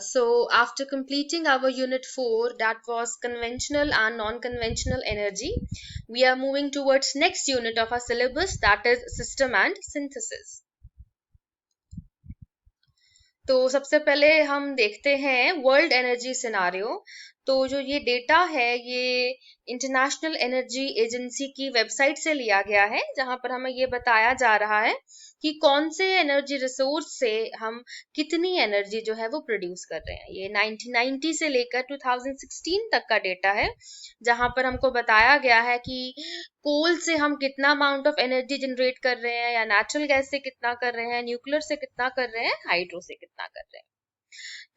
So after completing our unit 4, that was conventional and non-conventional energy, we are moving towards next unit of our syllabus, that is system and synthesis. तो सबसे पहले हम देखते हैं world energy scenario. तो जो ये data है ये इंटरनेशनल एनर्जी एजेंसी की वेबसाइट से लिया गया है, जहां पर हमें ये बताया जा रहा है कि कौन से एनर्जी रिसोर्स से हम कितनी एनर्जी जो है वो प्रोड्यूस कर रहे हैं। ये 1990 से लेकर 2016 तक का डेटा है, जहां पर हमको बताया गया है कि कोल से हम कितना अमाउंट ऑफ एनर्जी जनरेट कर रहे हैं, या नेचुरल गैस से कितना कर रहे हैं, न्यूक्लियर से कितना कर रहे हैं, हाइड्रो से कितना कर रहे हैं।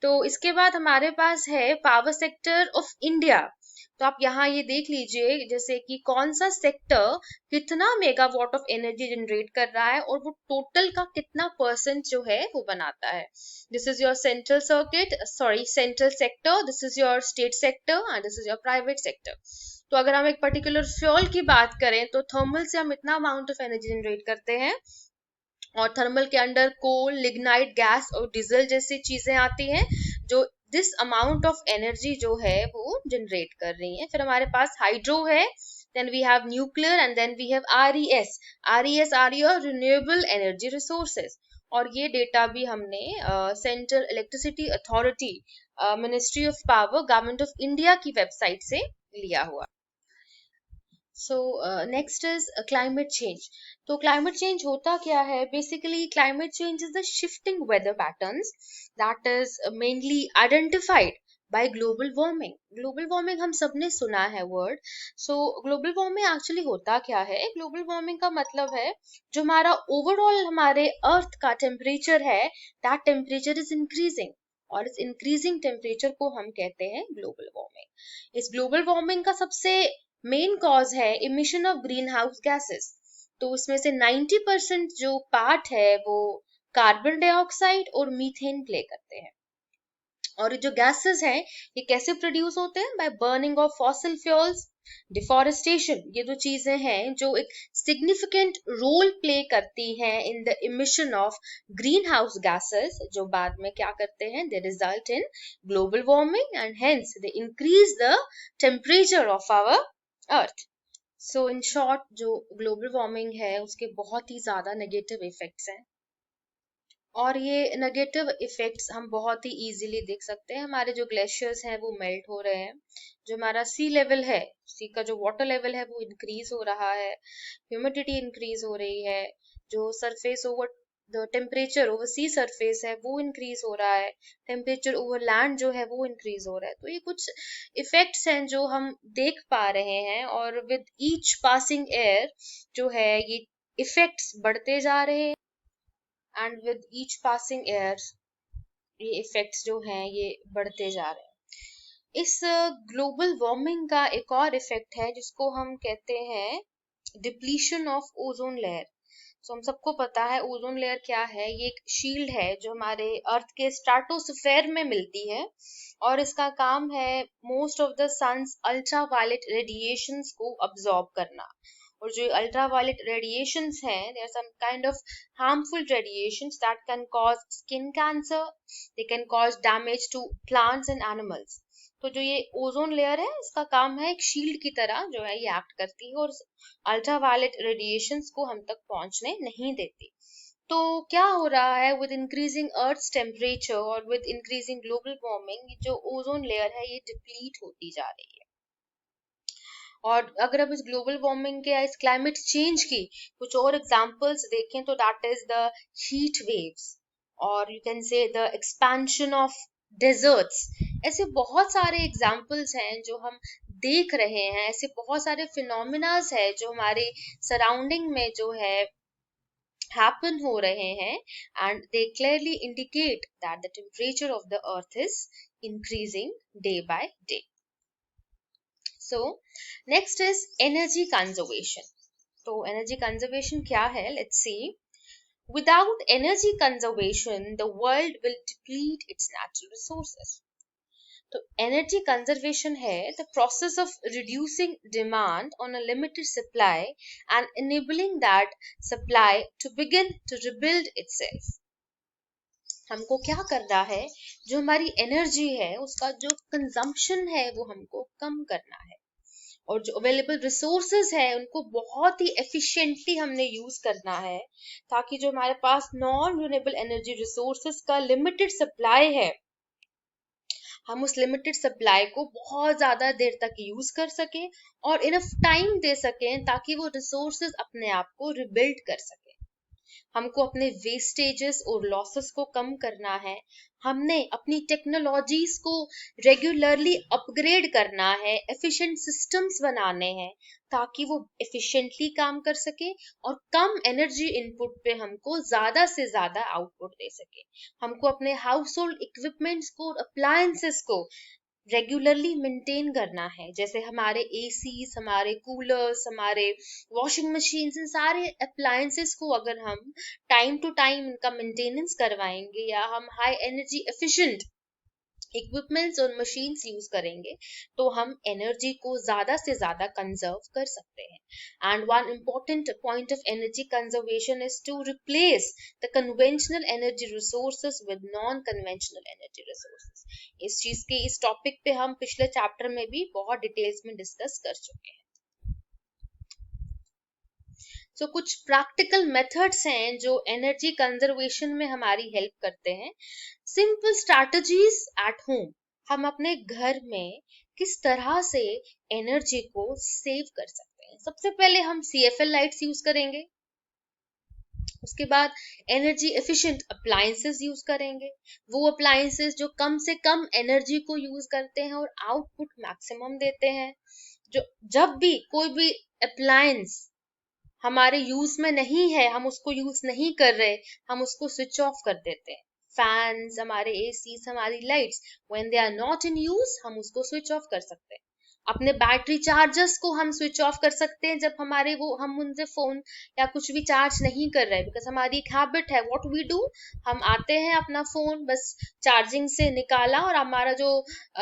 तो इसके बाद हमारे पास है पावर सेक्टर ऑफ इंडिया। तो आप यहाँ ये देख लीजिए जैसे कि कौन सा सेक्टर कितना मेगावाट ऑफ एनर्जी जनरेट कर रहा है और वो टोटल का कितना परसेंट जो है वो बनाता है। This is your central circuit, sorry central sector, this is your state sector and this is your private sector. तो अगर हम एक पर्टिकुलर फ्यूल की बात करें तो थर्मल से हम इतना अमाउंट ऑफ एनर्जी जनरेट करते हैं, और थर्मल के अंडर कोल, लिग्नाइट गैस और डीजल जैसी चीजें आती हैं जो दिस अमाउंट ऑफ एनर्जी जो है वो जनरेट कर रही हैं। फिर हमारे पास हाइड्रो है, then we have nuclear and then we have RES. RES are your renewable energy resources. और ये डेटा भी हमने central electricity authority, ministry of power, government of India की वेबसाइट से लिया हुआ। So next is climate change. तो climate change होता क्या है? Basically climate change is the shifting weather patterns that is mainly identified by global warming. Global warming हम सबने सुना है word. So global warming actually होता क्या है? ग्लोबल वार्मिंग का मतलब है जो हमारा ओवरऑल हमारे अर्थ का टेम्परेचर है, दैट टेम्परेचर इज इंक्रीजिंग, और इस इंक्रीजिंग टेम्परेचर को हम कहते हैं ग्लोबल वार्मिंग। इस ग्लोबल वार्मिंग का सबसे मेन कॉज है emission of green house gases. तो इसमें से 90% जो पार्ट है वो कार्बन डाइऑक्साइड और मीथेन प्ले करते हैं। और जो गैसेस हैं ये कैसे प्रोड्यूस होते हैं? By burning of fossil fuels, deforestation. ये जो चीजें हैं जो एक सिग्निफिकेंट रोल प्ले करती हैं in the emission of green house gases, जो बाद में क्या करते हैं? They result in global warming and hence they increase the temperature of our earth. So in short जो ग्लोबल वार्मिंग है उसके बहुत ही ज्यादा नेगेटिव इफेक्ट्स हैं, और ये नेगेटिव इफेक्ट्स हम बहुत ही इजीली देख सकते हैं। हमारे जो ग्लेशियर्स हैं वो मेल्ट हो रहे हैं, जो हमारा सी लेवल है, सी का जो वाटर लेवल है वो इंक्रीज हो रहा है, ह्यूमिडिटी इंक्रीज हो रही है, जो surface over the temperature over sea surface है वो इंक्रीज हो रहा है, टेम्परेचर ओवर लैंड जो है वो इंक्रीज हो रहा है। तो ये कुछ इफेक्ट्स हैं जो हम देख पा रहे हैं, और विद ईच पासिंग एयर जो है ये इफेक्ट्स बढ़ते जा रहे हैं, and with each passing air ये इफेक्ट्स जो हैं ये बढ़ते जा रहे हैं। इस ग्लोबल वार्मिंग का एक और इफेक्ट है जिसको हम कहते हैं डिप्लीशन ऑफ ओजोन लेयर। सो हम सबको पता है ओजोन लेयर क्या है। ये एक शील्ड है जो हमारे अर्थ के स्ट्राटोस्फेयर में मिलती है, और इसका काम है most of the sun's ultraviolet radiations को अब्सॉर्ब करना। और जो अल्ट्रावायलेट रेडिएशंस हैं, there are some kind of harmful radiations that can cause skin cancer, they can cause damage to plants and animals. तो जो ये ओजोन लेयर है इसका काम है एक शील्ड की तरह जो है ये एक्ट करती है, और अल्ट्रावायलेट रेडिएशंस को हम तक पहुंचने नहीं देती। तो क्या हो रहा है विद इंक्रीजिंग अर्थ टेम्परेचर और विद इंक्रीजिंग ग्लोबल वार्मिंग, जो ओजोन लेयर है ये डिप्लीट होती जा रही है। और अगर अब इस ग्लोबल वार्मिंग के या इस क्लाइमेट चेंज की कुछ और एग्जांपल्स देखें तो that is the heat waves, और you can say the expansion of deserts. ऐसे बहुत सारे एग्जांपल्स हैं जो हम देख रहे हैं, ऐसे बहुत सारे फिनोमिनास है जो हमारे सराउंडिंग में जो है happen हो रहे हैं, and they clearly indicate that the temperature of the earth is increasing day by day. So next is energy conservation. तो energy conservation क्या है? Let's see. Without energy conservation, the world will deplete its natural resources. तो energy conservation है the process of reducing demand on a limited supply and enabling that supply to begin to rebuild itself. हमको क्या करना है, जो हमारी energy है उसका जो कंजम्पशन है वो हमको कम करना है, और जो अवेलेबल रिसोर्सेज है उनको बहुत ही एफिशिएंटली हमने यूज करना है, ताकि जो हमारे पास नॉन रिन्यूएबल एनर्जी रिसोर्सेज का लिमिटेड सप्लाई है, हम उस लिमिटेड सप्लाई को बहुत ज्यादा देर तक यूज कर सकें और इनफ टाइम दे सकें, ताकि वो रिसोर्सेज अपने आप को रिबिल्ड कर सकें। हमको अपने वेस्टेजेस और लॉसेस को कम करना है, हमने अपनी टेक्नोलॉजीज को रेगुलरली अपग्रेड करना है, एफिशिएंट सिस्टम्स बनाने हैं ताकि वो एफिशिएंटली काम कर सके और कम एनर्जी इनपुट पे हमको ज्यादा से ज्यादा आउटपुट दे सके। हमको अपने हाउस होल्ड इक्विपमेंट्स को, अप्लायंसेस को रेगुलरली मेंटेन करना है, जैसे हमारे एसीज, हमारे कूलर्स, हमारे वॉशिंग मशीन्स, इन सारे अप्लायंसेस को अगर हम टाइम टू टाइम इनका मेंटेनेंस करवाएंगे या हम हाई एनर्जी एफिशिएंट इक्विपमेंट्स और मशीन्स यूज करेंगे, तो हम एनर्जी को ज्यादा से ज्यादा कंजर्व कर सकते हैं। And one important point of energy conservation is to replace the conventional energy resources with non conventional energy resources. इस टॉपिक पे हम पिछले चैप्टर में भी बहुत डिटेल्स में डिस्कस कर चुके हैं। सो कुछ प्रैक्टिकल मेथड्स हैं जो एनर्जी कंजर्वेशन में हमारी हेल्प करते हैं। सिंपल स्ट्रैटेजीज एट होम, हम अपने घर में किस तरह से एनर्जी को सेव कर सकते हैं। सबसे पहले हम CFL लाइट्स यूज करेंगे, उसके बाद एनर्जी एफिशिएंट अप्लायंसेस यूज करेंगे, वो अप्लायंसेस जो कम से कम एनर्जी को यूज करते हैं और आउटपुट मैक्सिमम देते हैं। जो जब भी कोई भी अप्लायंस हमारे यूज में नहीं है, हम उसको यूज नहीं कर रहे, हम उसको स्विच ऑफ कर देते हैं। फैंस, हमारे एसीज, हमारी lights, when they are not in use हम उसको स्विच ऑफ कर सकते हैं। अपने बैटरी चार्जर्स को हम स्विच ऑफ कर सकते हैं जब हमारे वो हम उनसे फोन या कुछ भी चार्ज नहीं कर रहे, बिकॉज हमारी एक हैबिट है, व्हाट वी डू, हम आते हैं अपना फोन बस चार्जिंग से निकाला और हमारा जो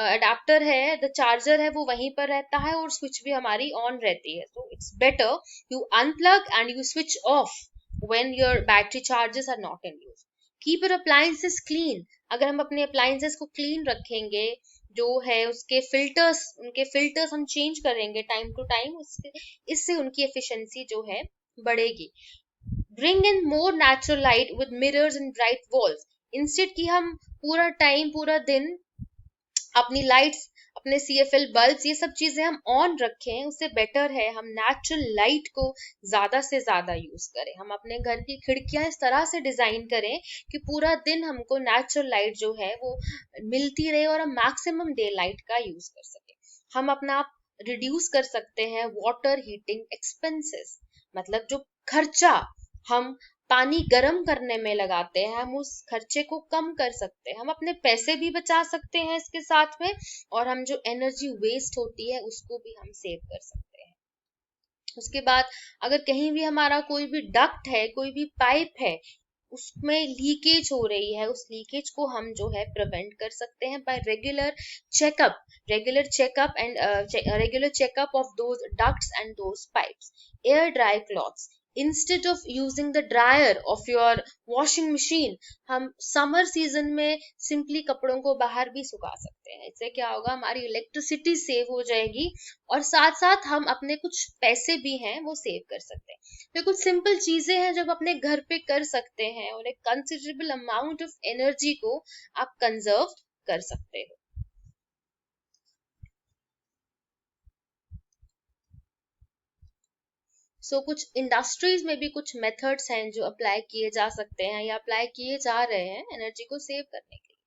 अडेप्टर है, द चार्जर है, वो वहीं पर रहता है और स्विच भी हमारी ऑन रहती है। So it's better you unplug and you switch off when your battery charges are not in use. Keep your appliances clean. अगर हम अपने appliances को clean रखेंगे, जो है उनके फिल्टर्स हम चेंज करेंगे टाइम टू टाइम, इससे उनकी एफिशिएंसी जो है बढ़ेगी। Bring in more natural light with mirrors and bright walls. Instead कि हम पूरा टाइम, पूरा दिन अपनी लाइट्स, अपने CFL बल्ब, ये सब चीजें हम ऑन रखें, उससे बेटर है हम नेचुरल लाइट को ज्यादा से ज्यादा यूज करें। हम अपने घर की खिड़कियां इस तरह से डिजाइन करें कि पूरा दिन हमको नेचुरल लाइट जो है वो मिलती रहे और हम मैक्सिमम डे लाइट का यूज कर सके। हम अपना रिड्यूस कर सकते हैं वाटर हीटिंग एक्सपेंसेस, मतलब जो खर्चा हम पानी गर्म करने में लगाते हैं, हम उस खर्चे को कम कर सकते हैं। हम अपने पैसे भी बचा सकते हैं इसके साथ में, और हम जो एनर्जी वेस्ट होती है उसको भी हम सेव कर सकते हैं। उसके बाद अगर कहीं भी हमारा कोई भी डक्ट है, कोई भी पाइप है, उसमें लीकेज हो रही है, उस लीकेज को हम जो है प्रिवेंट कर सकते हैं bye regular checkup of those ducts and those pipes. Air dry clothes, instead of using the dryer of your washing machine, हम समर सीजन में सिंपली कपड़ों को बाहर भी सुखा सकते हैं। इससे क्या होगा, हमारी इलेक्ट्रिसिटी सेव हो जाएगी और साथ साथ हम अपने कुछ पैसे भी हैं वो सेव कर सकते हैं। तो कुछ सिंपल चीजें हैं जो आप अपने घर पे कर सकते हैं और एक कंसिडरेबल अमाउंट ऑफ एनर्जी को आप कंजर्व कर सकते हो। कुछ इंडस्ट्रीज में भी कुछ मेथड्स हैं जो अप्लाई किए जा सकते हैं या अप्लाई किए जा रहे हैं एनर्जी को सेव करने के लिए।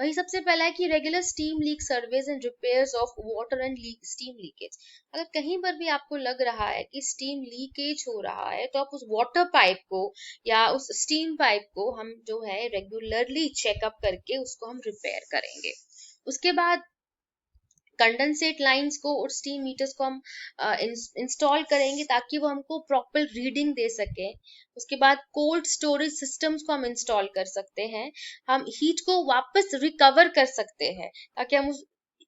वही सबसे पहला है कि regular steam leak service and repairs of water and steam leakage. अगर कहीं पर भी आपको लग रहा है कि स्टीम लीकेज हो रहा है, तो आप उस वाटर पाइप को या उस स्टीम पाइप को हम जो है रेगुलरली चेकअप करके उसको हम रिपेयर करेंगे। उसके बाद कंडेंसेट लाइंस को और स्टीम मीटर्स को हम इंस्टॉल करेंगे ताकि वो हमको प्रॉपर रीडिंग दे सके। उसके बाद कोल्ड स्टोरेज सिस्टम्स को हम इंस्टॉल कर सकते हैं, हम हीट को वापस रिकवर कर सकते हैं ताकि हम उस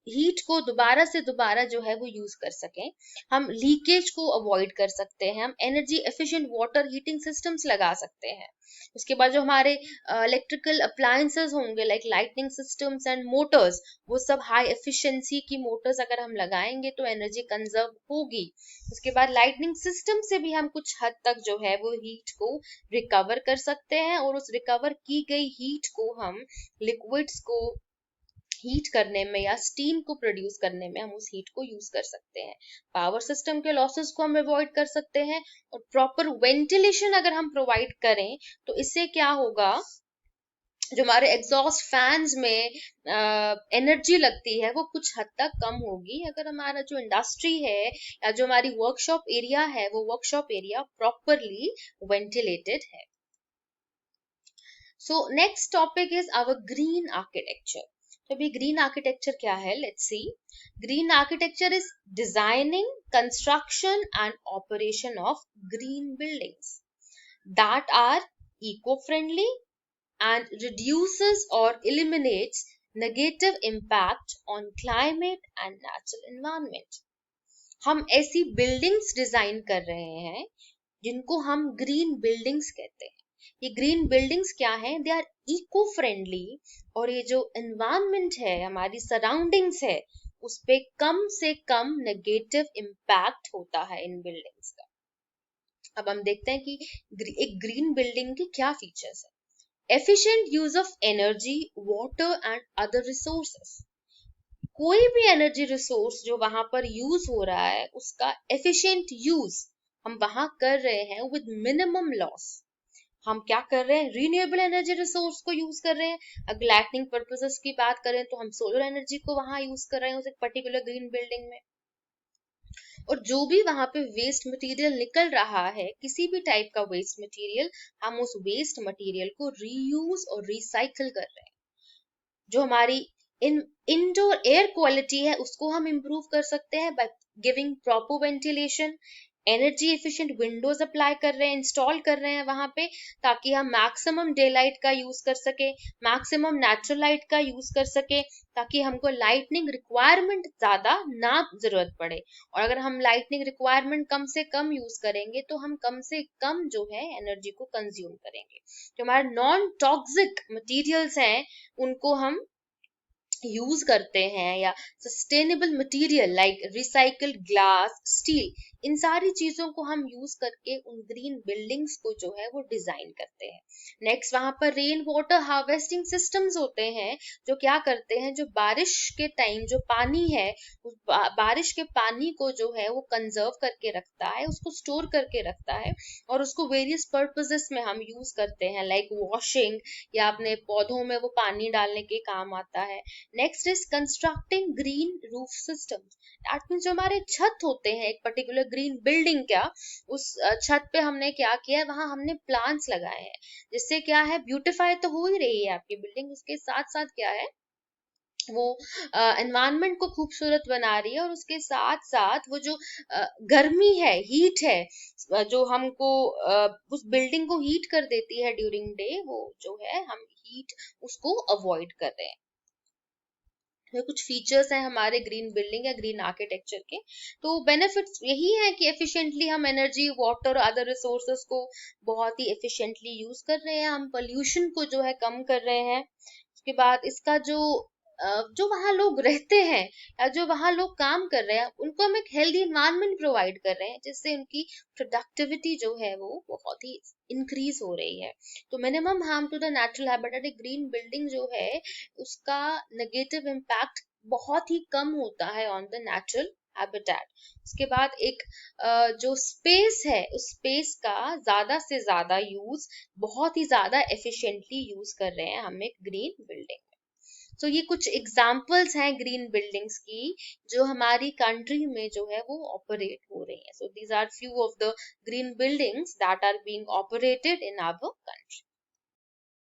हीट को दोबारा से दोबारा जो है वो यूज कर सकें, हम लीकेज को अवॉइड कर सकते हैं, हम energy efficient water heating systems लगा सकते हैं। उसके बाद जो हमारे इलेक्ट्रिकल अप्लायंसेस होंगे like lightning systems and Motors, वो सब हाई एफिशिएंसी की मोटर्स अगर हम लगाएंगे तो एनर्जी कंजर्व होगी। उसके बाद लाइटनिंग सिस्टम से भी हम कुछ हद तक जो है वो हीट को रिकवर कर सकते हैं, और उस रिकवर की गई हीट को हम लिक्विड्स को हीट करने में या स्टीम को प्रोड्यूस करने में हम उस हीट को यूज कर सकते हैं। पावर सिस्टम के लॉसेस को हम अवॉइड कर सकते हैं, और प्रॉपर वेंटिलेशन अगर हम प्रोवाइड करें तो इससे क्या होगा, जो हमारे एग्जॉस्ट फैंस में एनर्जी लगती है वो कुछ हद तक कम होगी, अगर हमारा जो इंडस्ट्री है या जो हमारी वर्कशॉप एरिया है वो वर्कशॉप एरिया प्रॉपरली वेंटिलेटेड है। So next topic is our green architecture. तो अभी ग्रीन आर्किटेक्चर क्या है, let's see. Green architecture is designing, construction and operation of green buildings that are eco-friendly and reduces or eliminates negative impact on climate and natural environment. हम ऐसी buildings design कर रहे हैं जिनको हम ग्रीन बिल्डिंग्स कहते हैं। ये ग्रीन बिल्डिंग्स क्या हैं, दे आर इको फ्रेंडली, और ये जो एनवायरनमेंट है, हमारी सराउंडिंग्स है, उस पे कम से कम नेगेटिव इम्पैक्ट होता है इन बिल्डिंग्स का। अब हम देखते हैं कि एक ग्रीन बिल्डिंग के क्या फीचर्स है। Efficient use of energy, water and other resources. कोई भी एनर्जी रिसोर्स जो वहां पर यूज हो रहा है उसका एफिशिएंट यूज हम वहां कर रहे हैं विद मिनिमम लॉस। हम क्या कर रहे हैं, रीन्यूएबल एनर्जी रिसोर्स को यूज कर रहे हैं। अगर लाइटनिंग पर्पसेस की बात करें तो हम सोलर एनर्जी को वहां यूज कर रहे हैं उस एक पर्टिकुलर ग्रीन बिल्डिंग में। और जो भी वहां पे वेस्ट मटेरियल निकल रहा है, किसी भी टाइप का वेस्ट मटेरियल, हम उस वेस्ट मटेरियल को रीयूज और रिसाइकल कर रहे हैं। जो हमारी इंडोर एयर क्वालिटी है उसको हम इम्प्रूव कर सकते हैं by giving proper ventilation, energy efficient Windows apply कर रहे हैं, इंस्टॉल कर रहे हैं वहां पे, ताकि हम मैक्सिमम डे लाइट का यूज कर सके, मैक्सिमम नेचुरल लाइट का यूज कर सके, ताकि हमको लाइटनिंग रिक्वायरमेंट ज्यादा ना जरूरत पड़े। और अगर हम लाइटनिंग रिक्वायरमेंट कम से कम यूज करेंगे तो हम कम से कम जो है एनर्जी को कंज्यूम करेंगे। जो हमारे नॉन टॉक्सिक मटीरियल्स हैं उनको हम यूज करते हैं, या sustainable material like recycled glass, steel, इन सारी चीजों को हम यूज करके उन ग्रीन बिल्डिंग्स को जो है वो डिजाइन करते हैं। नेक्स्ट वहां पर रेन वाटर हार्वेस्टिंग सिस्टम्स होते हैं, जो क्या करते हैं, जो बारिश के टाइम जो पानी है उस बारिश के पानी को जो है वो कंजर्व करके रखता है, उसको स्टोर करके रखता है, और उसको वेरियस पर्पसेस में हम यूज करते हैं लाइक वॉशिंग, या अपने पौधों में वो पानी डालने के काम आता है। Next is constructing green roof systems. That means जो हमारे छत होते हैं एक पर्टिकुलर ग्रीन बिल्डिंग का, उस छत पे हमने क्या किया है, वहां हमने प्लांट्स लगाए हैं, जिससे क्या है, ब्यूटिफाई तो हो ही रही है आपकी बिल्डिंग, उसके साथ साथ क्या है, वो एनवायरनमेंट को खूबसूरत बना रही है, और उसके साथ साथ वो जो गर्मी है, हीट है, जो हमको उस बिल्डिंग को हीट कर देती है ड्यूरिंग डे, वो जो है हम हीट उसको अवॉइड कर रहे हैं। ये कुछ फीचर्स हैं हमारे ग्रीन बिल्डिंग या ग्रीन आर्किटेक्चर के। तो बेनिफिट्स यही है कि एफिशिएंटली हम एनर्जी, वाटर, अदर रिसोर्सेस को बहुत ही एफिशिएंटली यूज कर रहे हैं, हम पोल्यूशन को जो है कम कर रहे हैं। उसके बाद इसका जो वहाँ लोग रहते हैं या जो वहाँ लोग काम कर रहे हैं उनको हम एक हेल्दी एनवायरनमेंट प्रोवाइड कर रहे हैं, जिससे उनकी प्रोडक्टिविटी जो है वो बहुत ही इंक्रीज हो रही है। तो minimum harm to the natural habitat, एक ग्रीन बिल्डिंग जो है उसका नेगेटिव इम्पैक्ट बहुत ही कम होता है ऑन द नेचुरल हैबिटेट। उसके बाद एक जो स्पेस है उस स्पेस का ज्यादा से ज्यादा यूज, बहुत ही ज्यादा एफिशिएंटली यूज कर रहे हैं हम एक ग्रीन बिल्डिंग। तो ये कुछ एग्जाम्पल्स हैं ग्रीन बिल्डिंग्स की जो हमारी कंट्री में जो है वो ऑपरेट हो रही हैं। So these are few of the green buildings that are being operated in our country.